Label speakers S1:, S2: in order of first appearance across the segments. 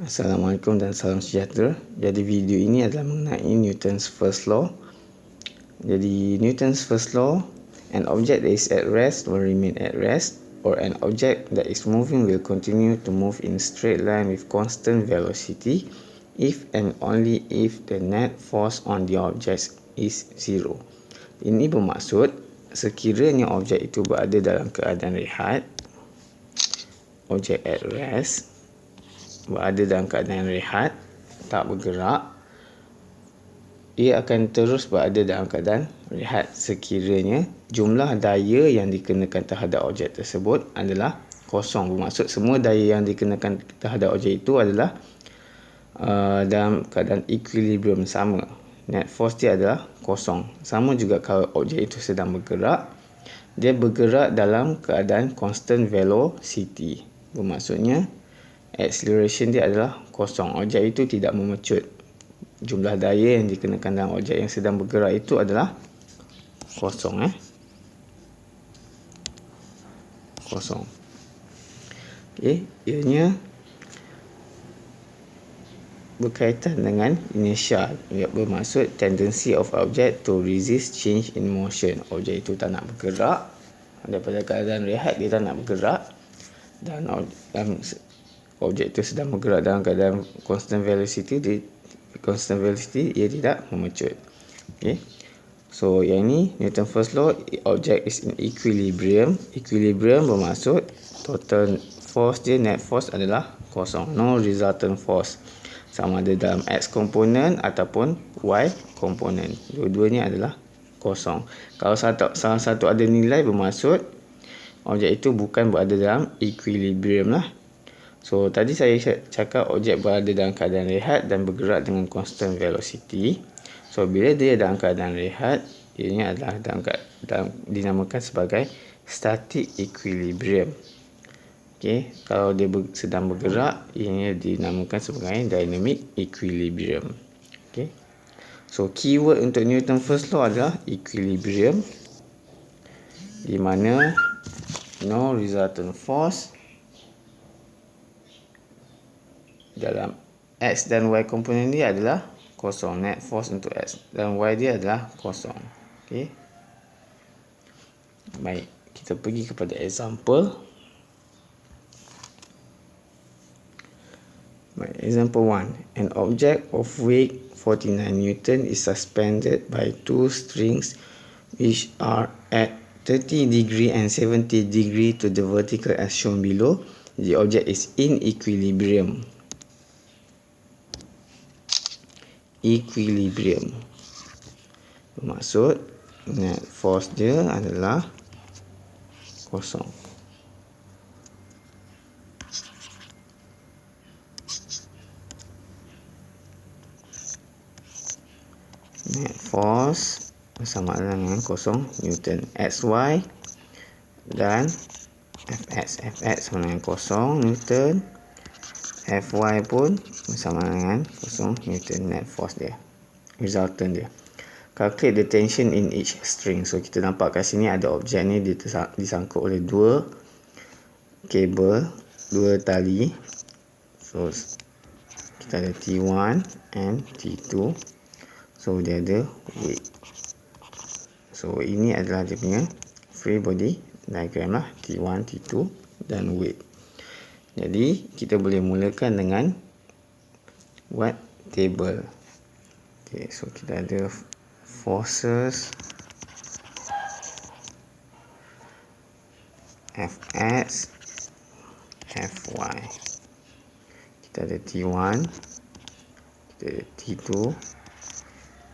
S1: Assalamualaikum dan salam sejahtera. Jadi video ini adalah mengenai Newton's first law. Jadi Newton's first law, an object that is at rest will remain at rest, or an object that is moving will continue to move in straight line with constant velocity if and only if the net force on the object is zero. Ini bermaksud sekiranya objek itu berada dalam keadaan rehat, objek at rest berada dalam keadaan rehat, tak bergerak, ia akan terus berada dalam keadaan rehat sekiranya jumlah daya yang dikenakan terhadap objek tersebut adalah kosong. Bermaksud semua daya yang dikenakan terhadap objek itu adalah dalam keadaan equilibrium, sama. Net force dia adalah kosong. Sama juga kalau objek itu sedang bergerak, dia bergerak dalam keadaan constant velocity. Bermaksudnya acceleration dia adalah kosong. Objek itu tidak memecut. Jumlah daya yang dikenakan dalam objek yang sedang bergerak itu adalah kosong. Kosong. Okey, ianya berkaitan dengan inertia. Ia bermaksud tendency of object to resist change in motion. Objek itu tak nak bergerak, daripada keadaan rehat dia tak nak bergerak, dan objek itu sedang bergerak dalam keadaan constant velocity, ia tidak memecut. Okay. So yang ini Newton first law, object is in equilibrium. Equilibrium bermaksud total force dia, net force adalah kosong, no resultant force, sama ada dalam x komponen ataupun y komponen, dua-duanya adalah kosong. Kalau salah satu ada nilai, bermaksud objek itu bukan berada dalam equilibrium lah. So tadi saya cakap objek berada dalam keadaan rehat dan bergerak dengan constant velocity. So bila dia dalam keadaan rehat, ianya adalah dinamakan sebagai static equilibrium. Okey, kalau dia sedang bergerak, ianya dinamakan sebagai dynamic equilibrium. Okey. So keyword untuk Newton first law adalah equilibrium, di mana no resultant force dalam x dan y komponen dia adalah kosong. Net force untuk x dan y dia adalah kosong. Okey. Baik, kita pergi kepada example. Baik, example 1. An object of weight 49 Newton is suspended by two strings which are at 30 degree and 70 degree to the vertical as shown below. The object is in equilibrium. Equilibrium bermaksud net force dia adalah kosong. Net force bersama dengan kosong Newton. Xy dan Fx sama dengan kosong Newton. Fy pun bersama dengan kosong Newton. Net force dia, resultant dia. Calculate the tension in each string. So kita nampak kat sini ada objek ni disangkut oleh dua kabel, dua tali. So kita ada T1 and T2. So dia ada weight. So ini adalah dia punya free body diagram lah, T1, T2 dan weight. Jadi kita boleh mulakan dengan buat table. Okay, so kita ada forces Fx, Fy. Kita ada T1, kita ada T2,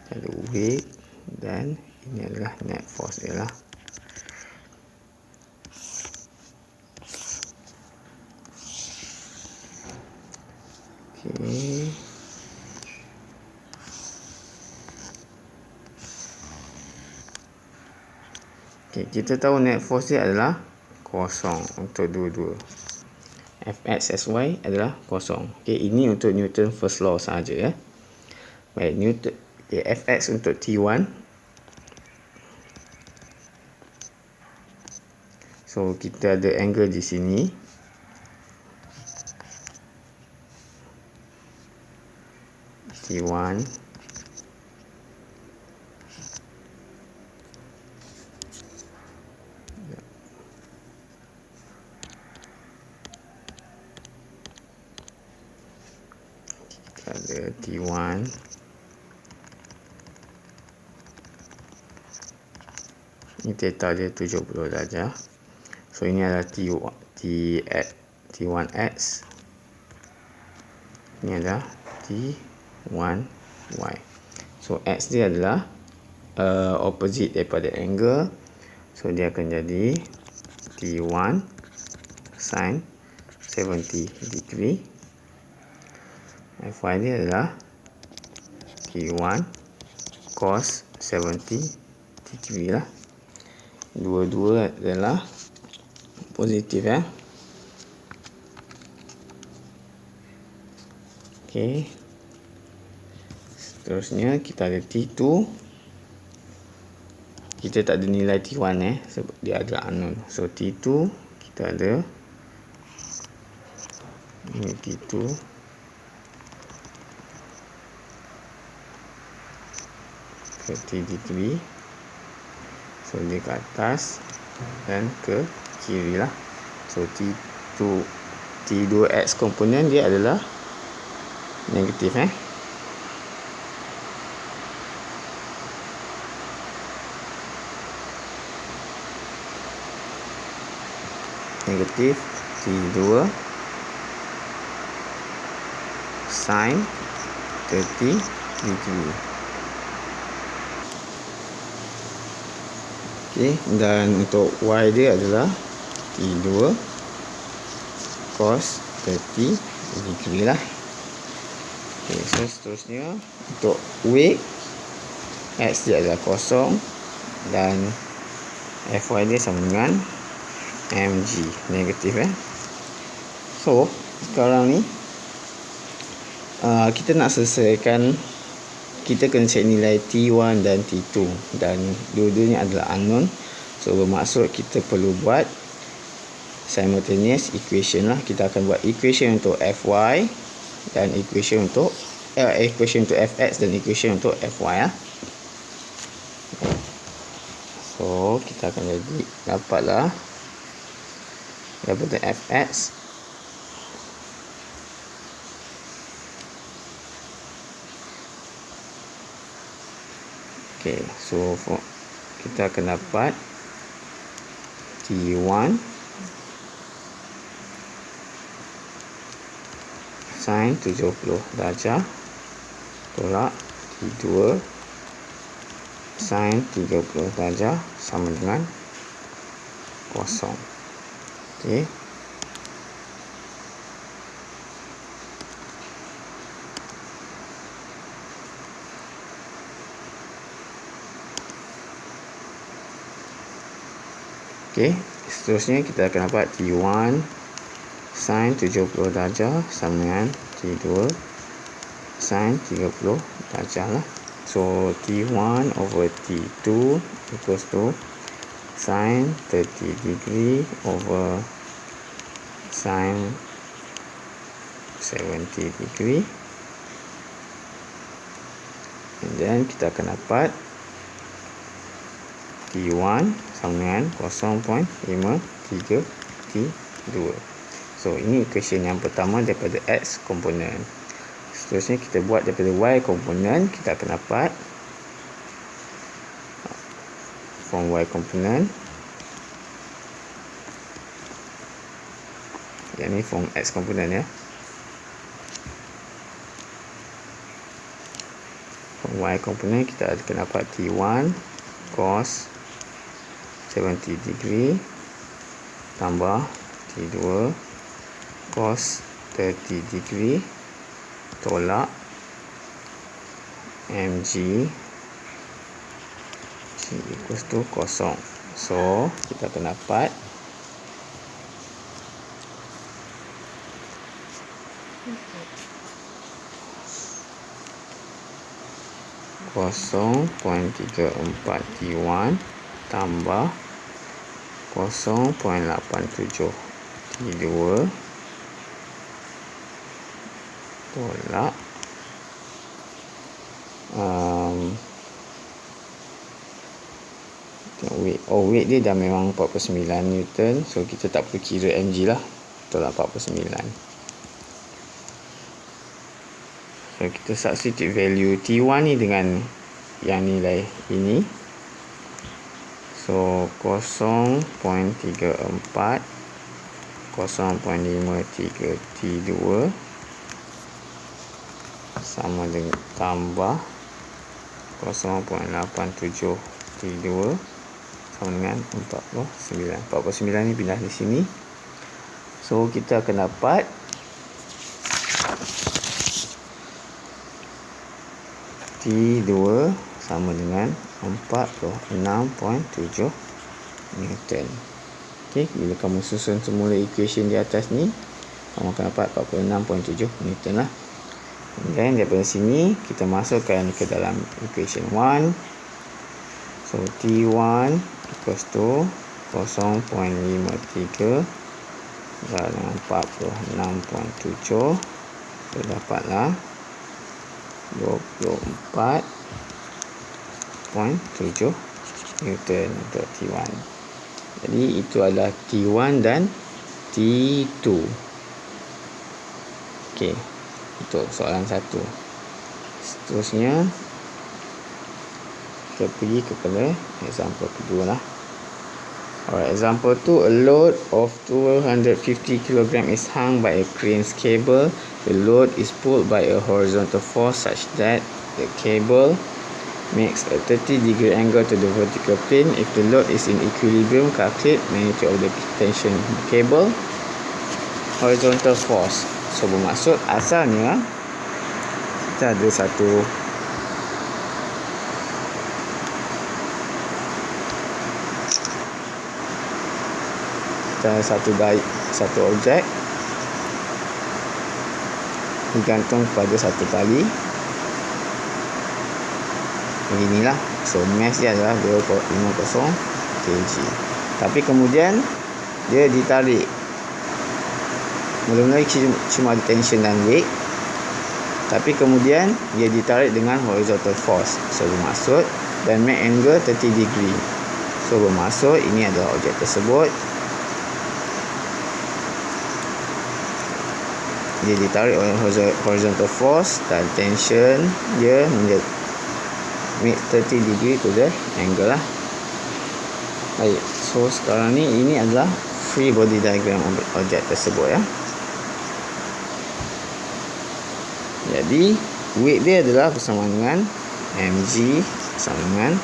S1: kita ada weight, dan ini adalah net force dia lah. Okay. Okay, kita tahu net force dia adalah kosong untuk dua-dua. Fx, Sy adalah kosong. Okay, ini untuk Newton first law sahaja ya. Baik, Newton, okay, Fx untuk T1. So kita ada angle di sini. T1 kita ada T1 ini theta dia 70 darjah. So ini adalah T1X, ini adalah T1Y. So X dia adalah opposite daripada angle, so dia akan jadi T1 sin 70 degree. Fy dia adalah T1 cos 70 degree lah. Dua-dua adalah positif ya. Okey. Seterusnya kita ada T2. Kita tak ada nilai T1 sebab dia ada unknown. So T2 kita ada ini T2 30 degree. So dia ke atas dan ke kiri lah. So T2X komponen dia adalah negatif negatif T2 sin 30 degree. Okey, dan untuk Y dia adalah T2 cos 30 degree lah. Okay, so seterusnya untuk W, X dia adalah kosong dan Fy dia sama dengan mg, negatif So sekarang ni kita nak selesaikan, kita kena cek nilai T1 dan T2 dan dua-duanya adalah unknown. So bermaksud kita perlu buat simultaneous equation lah. Kita akan buat equation untuk Fy dan equation untuk Fx dan equation untuk Fy lah. So kita akan jadi dapatlah daripada Fx okay, so kita akan dapat T1 sin 70 darjah tolak T2 sin 30 darjah sama dengan kosong. Okey. Okey, seterusnya kita akan dapat T1 sin 70 darjah sama dengan T2 sin 30 darjah lah. So T1 over T2 equals to sin 30 degree over sin 70 degree, and then kita akan dapat T1 sama dengan 0.532. So ini equation yang pertama daripada X komponen. Seterusnya kita buat daripada Y komponen, kita akan dapat from Y komponen, yang ni from X komponen From Y komponen kita akan dapat T1 cos 70 degree tambah T2 cos 30 degree tolak mg equals to kosong. So kita akan dapat kosong 0.34 T1 tambah 0.87 T2 tolak weight dia dah memang 49 Newton, so kita tak perlu kira mg lah, betul lah 49. So kita substitute value T1 ni dengan yang nilai ini, so 0.34 0.53 T2 sama dengan tambah 0.87 T2 sama dengan 49 ni pindah di sini, so kita akan dapat T2 sama dengan 46.7 Newton. Okey, bila kamu susun semula equation di atas ni, kamu akan dapat 46.7 Newton lah. Dan daripada sini kita masukkan ke dalam equation 1. So T1 equals to 0.53 dengan 46.7, so dapatlah 24.7 Newton untuk T1. Jadi itu adalah T1 dan T2. Okey, untuk soalan 1. Seterusnya kita pergi kepada example kedua lah. Alright, example 2, a load of 250 kg is hung by a crane's cable. The load is pulled by a horizontal force such that the cable makes a 30-degree angle to the vertical plane. If the load is in equilibrium, calculate magnitude of the tension cable, horizontal force. So bermaksud asalnya kita ada satu objek digantung pada satu tali beginilah. So mass dia adalah 250 kg, tapi kemudian dia ditarik. Mula-mula cuma ada tension dan weight, tapi kemudian dia ditarik dengan horizontal force. So bermaksud dan make angle 30 degree. So bermaksud ini adalah objek tersebut dia ditarik oleh horizontal force dan tension dia menjadi make 30 degree to the angle lah. Baik, so sekarang ni ini adalah free body diagram objek tersebut ya. Jadi weight dia adalah bersama dengan mg sama dengan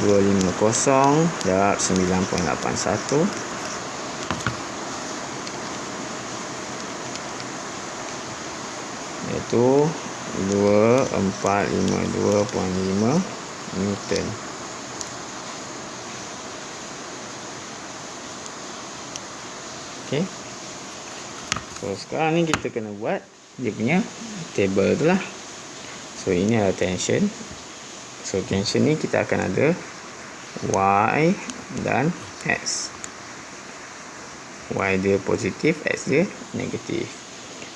S1: 250 darab 9.81 iaitu 2452.5 Newton. Okey. So sekarang ni kita kena buat dia punya table tu lah. So ini adalah tension. So tension ni kita akan ada Y dan X. Y dia positif, X dia negatif.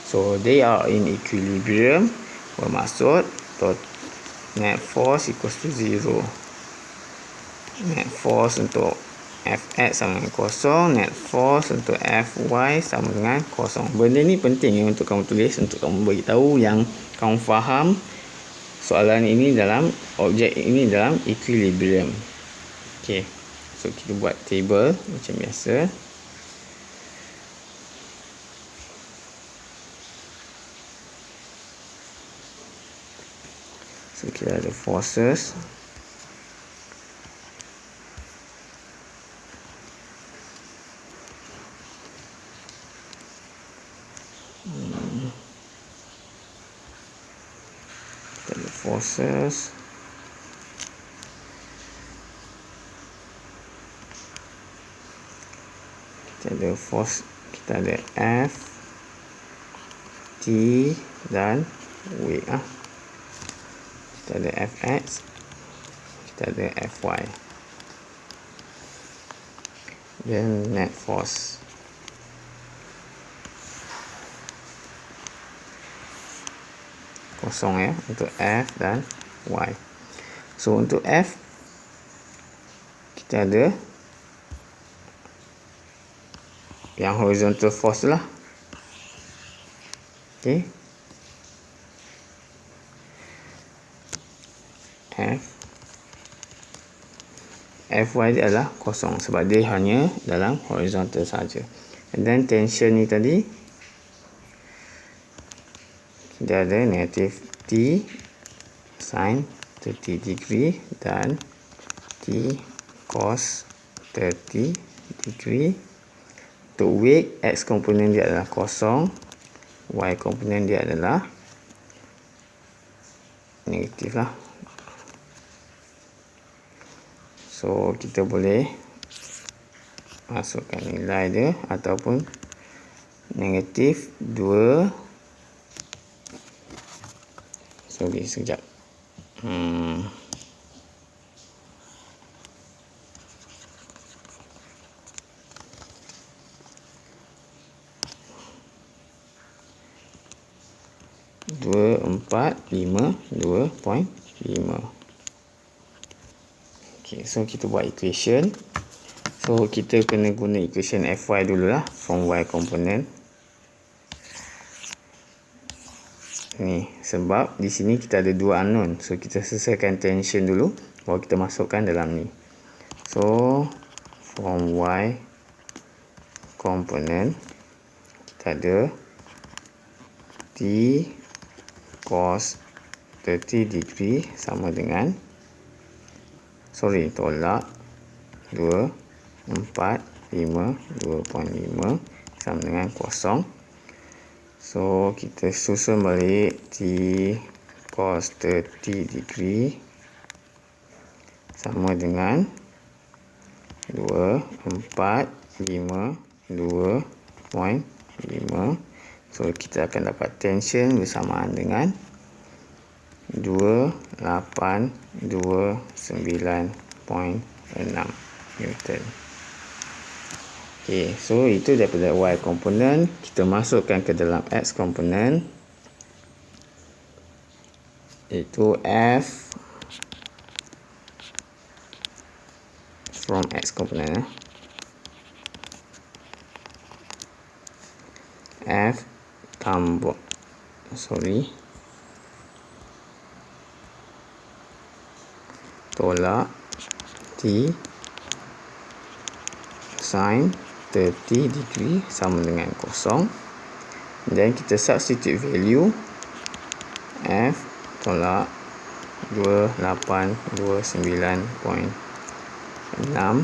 S1: So they are in equilibrium, bermaksud net force equals to 0. Net force untuk Fx sama dengan kosong, net force untuk Fy sama dengan kosong. Benda ni penting untuk kamu tulis, untuk kamu beritahu yang kamu faham soalan ini dalam objek ini dalam equilibrium. Okey. So kita buat table macam biasa. So kita ada forces. Kita ada forces. Kita ada force, kita ada F, T dan W. Kita ada Fx, kita ada Fy. Dan net force. Kosong ya untuk F dan Y. So untuk F kita ada yang horizontal force lah. Okey. Fy dia adalah kosong sebab dia hanya dalam horizontal saja. And then tension ni tadi dia ada negative T sin 30 degree dan T cos 30 degree. Untuk weight, X komponen dia adalah kosong, Y komponen dia adalah negatif lah. So kita boleh masukkan nilai dia ataupun negatif 2. Sorry sekejap. 2.5. Okay, so kita buat equation. So kita kena guna equation Fy dululah from Y component. Ni sebab di sini kita ada dua unknown. So kita selesaikan tension dulu baru kita masukkan dalam ni. So from Y component kita ada T cos 30 degree sama dengan, tolak 2, 4, 5, 2.5 sama dengan kosong. So kita susun balik T cos 30 degree sama dengan 2, 4, 5, 2.5. So kita akan dapat tension bersamaan dengan 2829.6 Newton. Okay, so itu daripada Y komponen. Kita masukkan ke dalam X komponen, iaitu F from X komponen. F tambah tolak T sin 30 degree sama dengan kosong. Dan kita substitute value F tolak 2829.6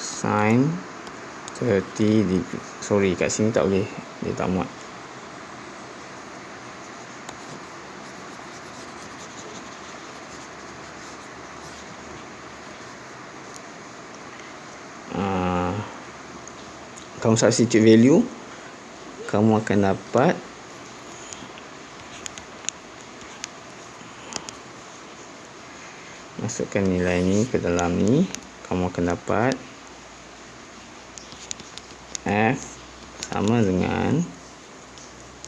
S1: sin 30 degree. Sorry, kat sini tak boleh, dia tak muat. Kamu substitute value, kamu akan dapat masukkan nilai ni ke dalam ni, kamu akan dapat F sama dengan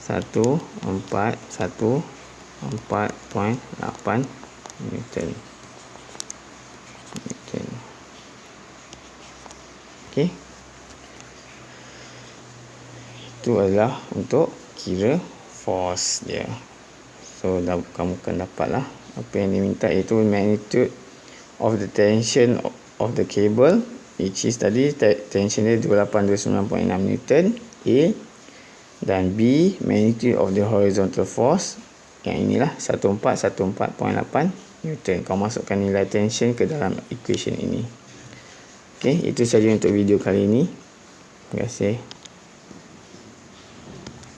S1: 1414.8 Newton. Okey. Itu adalah untuk kira force dia. So kamu akan dapatlah apa yang diminta, iaitu magnitude of the tension of the cable, which is tadi tension dia 2829.6 Newton A, dan B magnitude of the horizontal force, yang inilah 1414.8 Newton. Kau masukkan nilai tension ke dalam equation ini. Okey, itu saja untuk video kali ini. Terima kasih.